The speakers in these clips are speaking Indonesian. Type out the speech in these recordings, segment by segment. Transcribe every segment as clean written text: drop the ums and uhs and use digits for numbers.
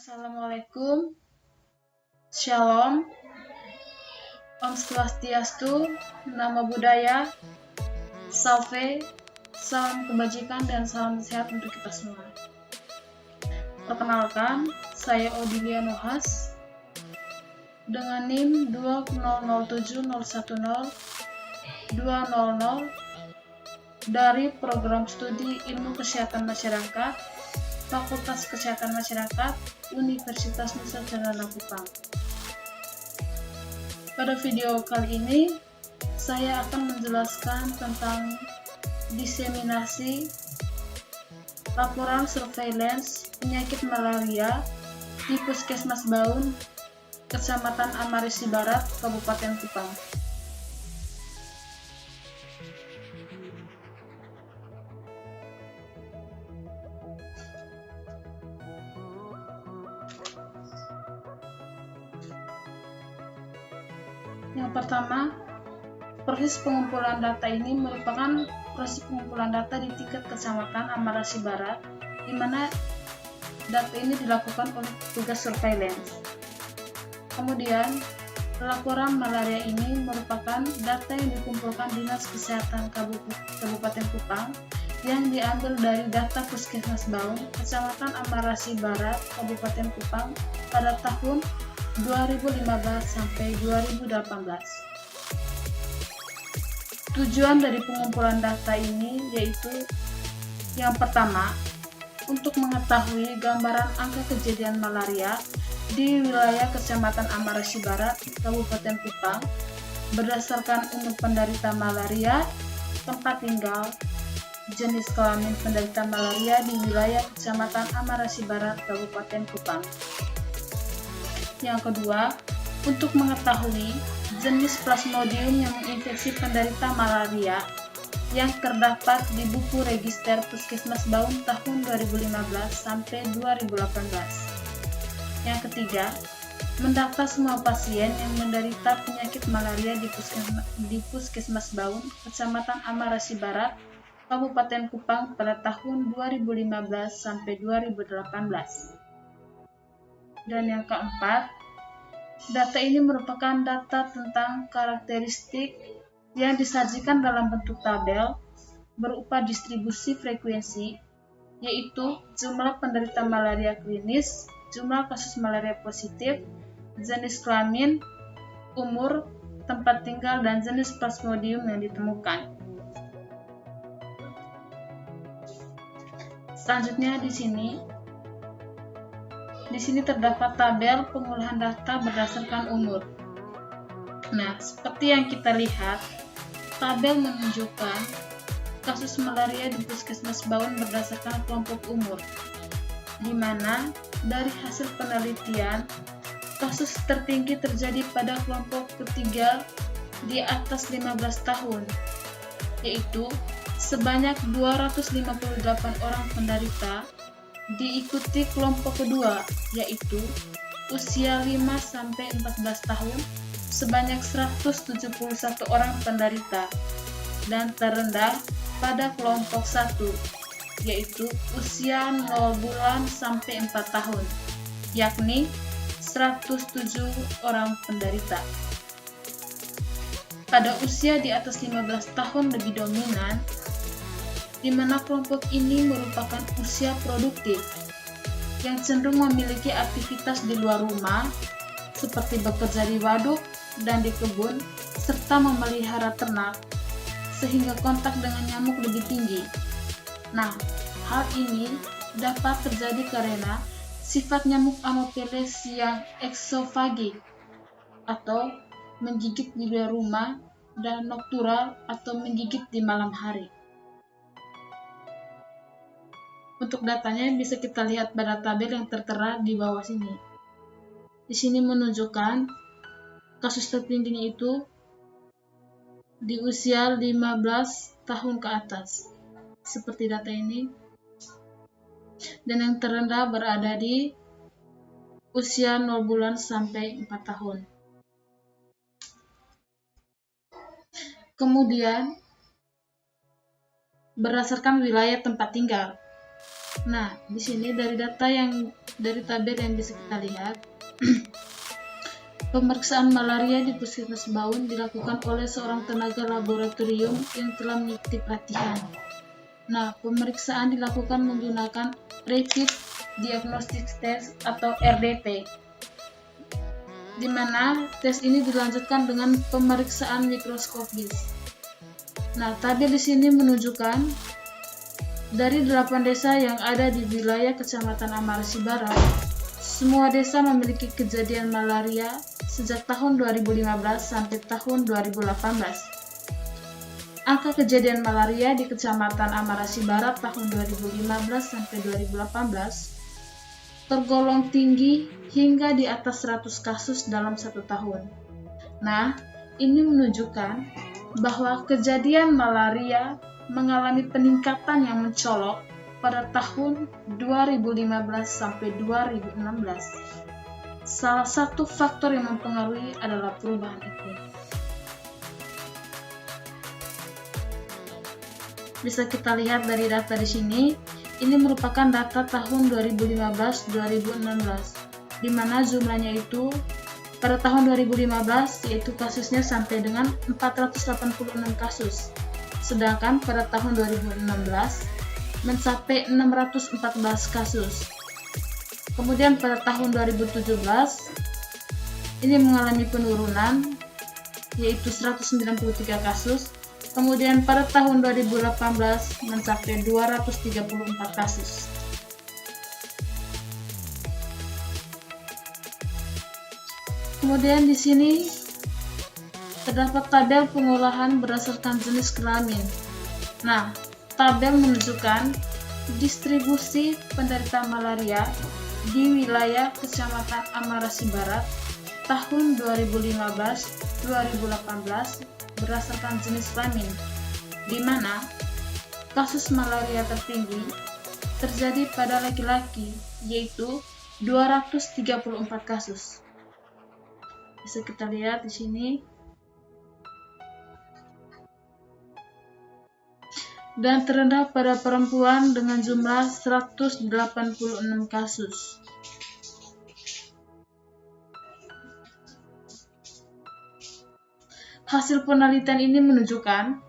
Assalamualaikum, Shalom, Om Swastiastu, Namo Buddhaya, Salve, salam kebajikan dan salam sehat untuk kita semua. Perkenalkan, saya Odilia Nuhas dengan NIM 20070102000 dari Program Studi Ilmu Kesehatan Masyarakat, Fakultas Kesehatan Masyarakat, Universitas Nusa Cendana Kupang. Pada video kali ini, saya akan menjelaskan tentang diseminasi laporan surveillance penyakit malaria di Puskesmas Baun, Kecamatan Amarisi Barat, Kabupaten Kupang. Yang pertama, proses pengumpulan data ini merupakan proses pengumpulan data di tingkat Kecamatan Amarasi Barat, di mana data ini dilakukan oleh petugas surveillance. Kemudian, laporan malaria ini merupakan data yang dikumpulkan Dinas Kesehatan Kabupaten Kupang yang diambil dari data Puskesmas Baun, Kecamatan Amarasi Barat, Kabupaten Kupang pada tahun 2015 sampai 2018. Tujuan dari pengumpulan data ini yaitu yang pertama, untuk mengetahui gambaran angka kejadian malaria di wilayah Kecamatan Amarasi Barat, Kabupaten Kupang berdasarkan umur penderita malaria, tempat tinggal, jenis kelamin penderita malaria di wilayah Kecamatan Amarasi Barat, Kabupaten Kupang. Yang kedua, untuk mengetahui jenis plasmodium yang menginfeksi penderita malaria yang terdapat di buku register Puskesmas Baun tahun 2015 sampai 2018. Yang ketiga, mendata semua pasien yang menderita penyakit malaria di Puskesmas Baun, Kecamatan Amarasi Barat, Kabupaten Kupang pada tahun 2015 sampai 2018. Dan yang keempat, data ini merupakan data tentang karakteristik yang disajikan dalam bentuk tabel berupa distribusi frekuensi, yaitu jumlah penderita malaria klinis, jumlah kasus malaria positif, jenis kelamin, umur, tempat tinggal, dan jenis plasmodium yang ditemukan. Selanjutnya di sini terdapat tabel pengolahan data berdasarkan umur. Nah, seperti yang kita lihat, tabel menunjukkan kasus malaria di Puskesmas Baun berdasarkan kelompok umur, di mana dari hasil penelitian, kasus tertinggi terjadi pada kelompok ketiga di atas 15 tahun, yaitu sebanyak 258 orang penderita, diikuti kelompok kedua, yaitu usia 5-14 tahun, sebanyak 171 orang penderita, dan terendah pada kelompok 1, yaitu usia 0 bulan sampai 4 tahun, yakni 107 orang penderita. Pada usia di atas 15 tahun lebih dominan, di mana kelompok ini merupakan usia produktif yang cenderung memiliki aktivitas di luar rumah seperti bekerja di waduk dan di kebun serta memelihara ternak, sehingga kontak dengan nyamuk lebih tinggi. Nah, hal ini dapat terjadi karena sifat nyamuk Anopheles yang eksofagik atau menggigit di luar rumah dan noktural atau menggigit di malam hari. Untuk datanya bisa kita lihat pada tabel yang tertera di bawah sini. Di sini menunjukkan kasus tertingginya itu di usia 15 tahun ke atas, seperti data ini. Dan yang terendah berada di usia 0 bulan sampai 4 tahun. Kemudian, berdasarkan wilayah tempat tinggal. Nah, di sini dari tabel yang bisa kita lihat, pemeriksaan malaria di Puskesmas Baun dilakukan oleh seorang tenaga laboratorium yang telah mengikuti pelatihan. Nah, pemeriksaan dilakukan menggunakan Rapid Diagnostic Test atau RDT, di mana tes ini dilanjutkan dengan pemeriksaan mikroskopis. Nah, tabel di sini menunjukkan dari 8 desa yang ada di wilayah Kecamatan Amarasi Barat, semua desa memiliki kejadian malaria sejak tahun 2015 sampai tahun 2018. Angka kejadian malaria di Kecamatan Amarasi Barat tahun 2015 sampai 2018 tergolong tinggi hingga di atas 100 kasus dalam 1 tahun. Nah, ini menunjukkan bahwa kejadian malaria mengalami peningkatan yang mencolok pada tahun 2015 sampai 2016. Salah satu faktor yang mempengaruhi adalah perubahan iklim. Bisa kita lihat dari data di sini, ini merupakan data tahun 2015-2016, di mana jumlahnya itu pada tahun 2015 yaitu kasusnya sampai dengan 486 kasus, sedangkan pada tahun 2016 mencapai 614 kasus. Kemudian pada tahun 2017 ini mengalami penurunan yaitu 193 kasus. Kemudian pada tahun 2018 mencapai 234 kasus. Kemudian di sini terdapat tabel pengolahan berdasarkan jenis kelamin. Nah, tabel menunjukkan distribusi penderita malaria di wilayah Kecamatan Amarasi Barat tahun 2015-2018 berdasarkan jenis kelamin, di mana kasus malaria tertinggi terjadi pada laki-laki, yaitu 234 kasus. Bisa kita lihat di sini. Dan terendah pada perempuan dengan jumlah 186 kasus. Hasil penelitian ini menunjukkan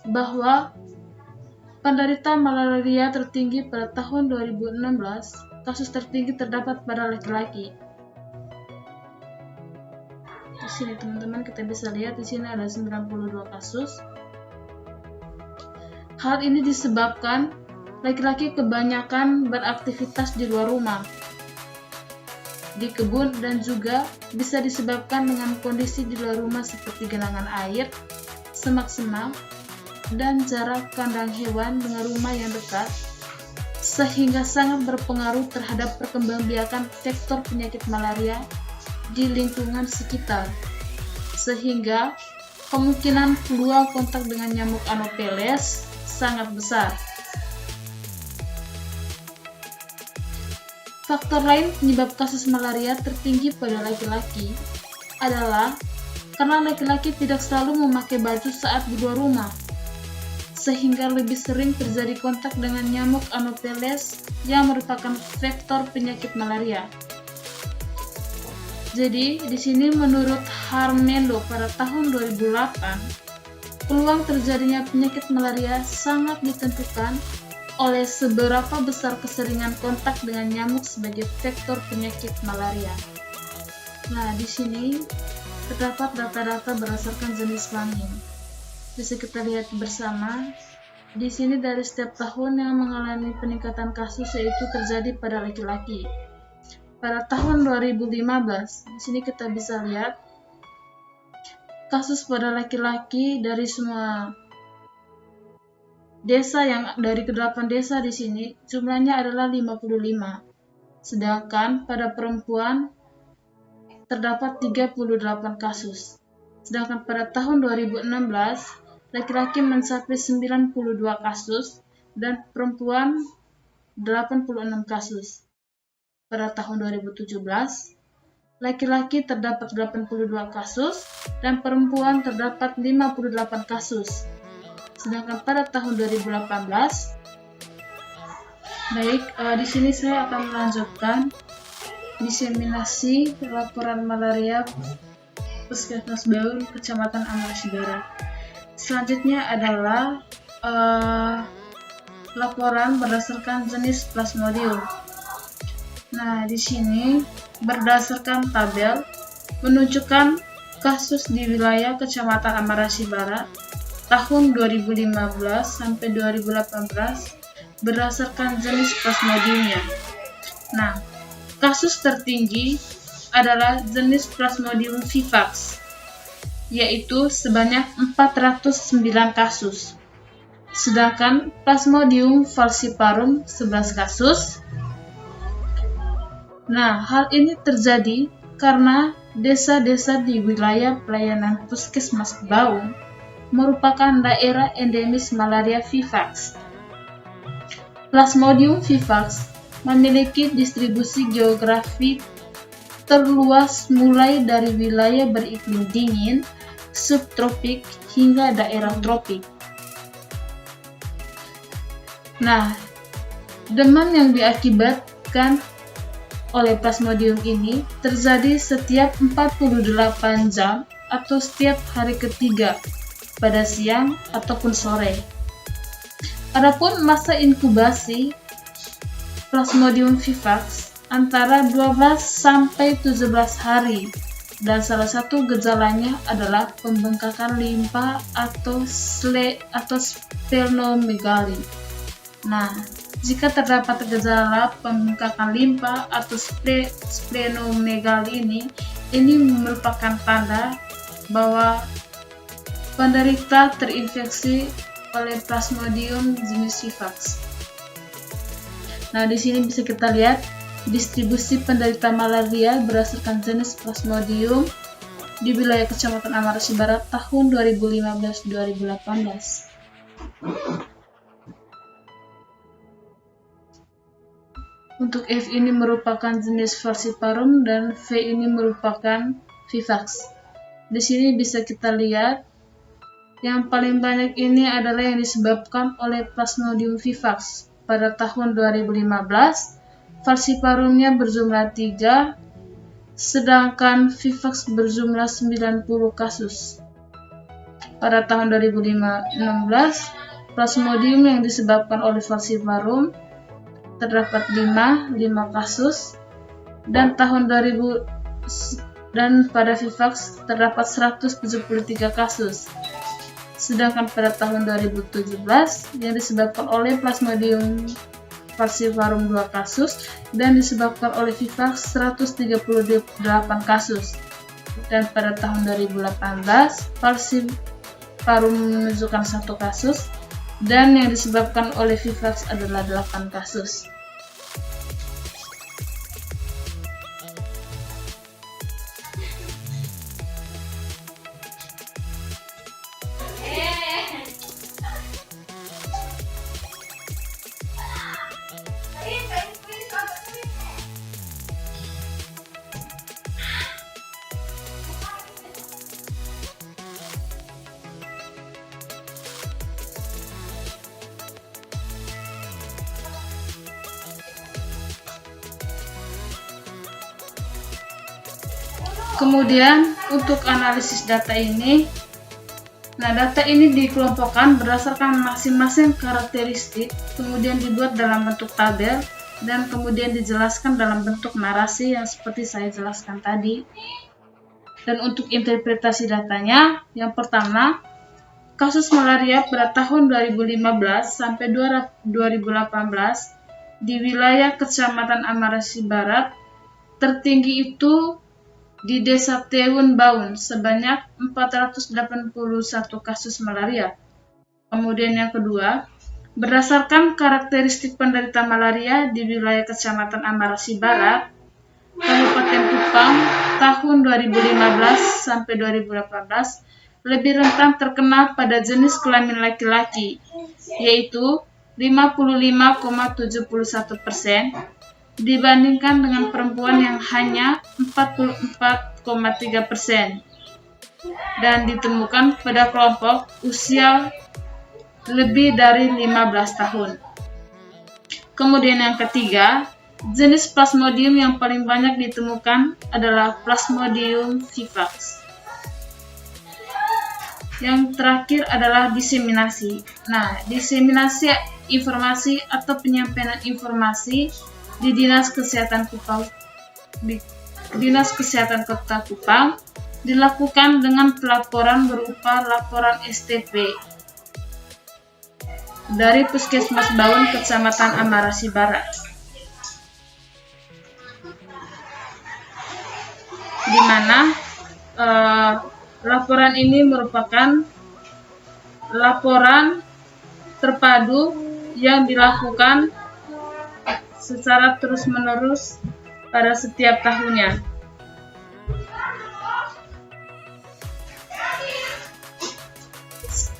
bahwa penderita malaria tertinggi pada tahun 2016, kasus tertinggi terdapat pada laki-laki. Di sini teman-teman kita bisa lihat di sini ada 92 kasus. Hal ini disebabkan laki-laki kebanyakan beraktivitas di luar rumah, di kebun, dan juga bisa disebabkan dengan kondisi di luar rumah seperti genangan air, semak-semak, dan jarak kandang hewan dengan rumah yang dekat, sehingga sangat berpengaruh terhadap perkembangbiakan faktor penyakit malaria di lingkungan sekitar, sehingga kemungkinan peluang kontak dengan nyamuk Anopheles sangat besar. Faktor lain penyebab kasus malaria tertinggi pada laki-laki adalah karena laki-laki tidak selalu memakai baju saat di luar rumah, sehingga lebih sering terjadi kontak dengan nyamuk Anopheles yang merupakan vektor penyakit malaria. Jadi, di sini menurut Harmelo pada tahun 2008, peluang terjadinya penyakit malaria sangat ditentukan oleh seberapa besar keseringan kontak dengan nyamuk sebagai vektor penyakit malaria. Nah, di sini terdapat data-data berdasarkan jenis kelamin. Bisa kita lihat bersama. Di sini dari setiap tahun yang mengalami peningkatan kasus yaitu terjadi pada laki-laki. Pada tahun 2015, di sini kita bisa lihat kasus pada laki-laki dari semua desa yang dari ke-8 desa di sini jumlahnya adalah 55. Sedangkan pada perempuan terdapat 38 kasus. Sedangkan pada tahun 2016 laki-laki mencapai 92 kasus dan perempuan 86 kasus. Pada tahun 2017 laki-laki terdapat 82 kasus dan perempuan terdapat 58 kasus. Sedangkan pada tahun 2018, Baik, di sini saya akan melanjutkan diseminasi laporan malaria Puskesmas Baun, Kecamatan Amarasi Barat. Selanjutnya adalah laporan berdasarkan jenis Plasmodium. Nah, di sini berdasarkan tabel menunjukkan kasus di wilayah Kecamatan Amarasi Barat tahun 2015 sampai 2018 berdasarkan jenis Plasmodiumnya. Nah, kasus tertinggi adalah jenis Plasmodium vivax, yaitu sebanyak 409 kasus. Sedangkan Plasmodium falciparum 11 kasus. Nah, hal ini terjadi karena desa-desa di wilayah pelayanan Puskesmas Baun merupakan daerah endemis malaria vivax. Plasmodium vivax memiliki distribusi geografi terluas mulai dari wilayah beriklim dingin, subtropik, hingga daerah tropik. Nah, demam yang diakibatkan oleh Plasmodium ini terjadi setiap 48 jam atau setiap hari ketiga pada siang ataupun sore. Adapun masa inkubasi Plasmodium vivax antara 12 sampai 17 hari, dan salah satu gejalanya adalah pembengkakan limpa atau splenomegali. Nah, jika terdapat gejala pembengkakan limpa atau splenomegali ini merupakan tanda bahwa penderita terinfeksi oleh Plasmodium jenis vivax. Nah, di sini bisa kita lihat distribusi penderita malaria berdasarkan jenis Plasmodium di wilayah Kecamatan Amarasi Barat tahun 2015-2018. Untuk F ini merupakan jenis falciparum dan V ini merupakan vivax. Di sini bisa kita lihat yang paling banyak ini adalah yang disebabkan oleh Plasmodium vivax. Pada tahun 2015, falciparumnya berjumlah 3, sedangkan vivax berjumlah 90 kasus. Pada tahun 2016, Plasmodium yang disebabkan oleh falciparum terdapat 5 kasus, dan pada vivax terdapat 173 kasus. Sedangkan pada tahun 2017 yang disebabkan oleh Plasmodium falciparum 2 kasus dan disebabkan oleh vivax 138 kasus. Dan pada tahun 2018 falciparum menunjukkan 1 kasus dan yang disebabkan oleh vivax adalah 8 kasus. Kemudian untuk analisis data ini, data ini dikelompokkan berdasarkan masing-masing karakteristik, kemudian dibuat dalam bentuk tabel, dan kemudian dijelaskan dalam bentuk narasi yang seperti saya jelaskan tadi. Dan untuk interpretasi datanya, yang pertama, kasus malaria pada tahun 2015 sampai 2018 di wilayah Kecamatan Amarasi Barat tertinggi itu di Desa Teun Baun sebanyak 481 kasus malaria. Kemudian yang kedua, berdasarkan karakteristik penderita malaria di wilayah Kecamatan Amarasi Barat, Kabupaten Kupang tahun 2015 sampai 2018 lebih rentan terkena pada jenis kelamin laki-laki, yaitu 55,71% dibandingkan dengan perempuan yang hanya 44,3%, dan ditemukan pada kelompok usia lebih dari 15 tahun. Kemudian yang ketiga, jenis Plasmodium yang paling banyak ditemukan adalah Plasmodium vivax. Yang terakhir adalah diseminasi. Nah, diseminasi informasi atau penyampaian informasi di Dinas Kesehatan Kota Kupang dilakukan dengan pelaporan berupa laporan STP dari Puskesmas Baun Kecamatan Amarasi Barat, di mana laporan ini merupakan laporan terpadu yang dilakukan secara terus-menerus pada setiap tahunnya.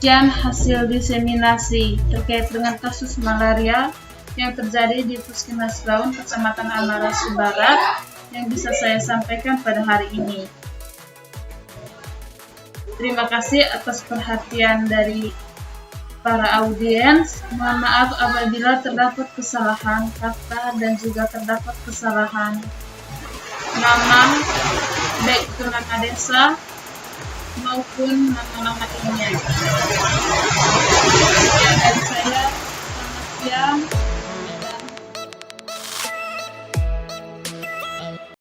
Sekian hasil diseminasi terkait dengan kasus malaria yang terjadi di Puskesmas Baun Kecamatan Amarasi Barat yang bisa saya sampaikan pada hari ini. Terima kasih atas perhatian dari para audiens. Mohon maaf apabila terdapat kesalahan kata dan juga terdapat kesalahan nama, baik itu nama desa maupun nama-nama ilmiah.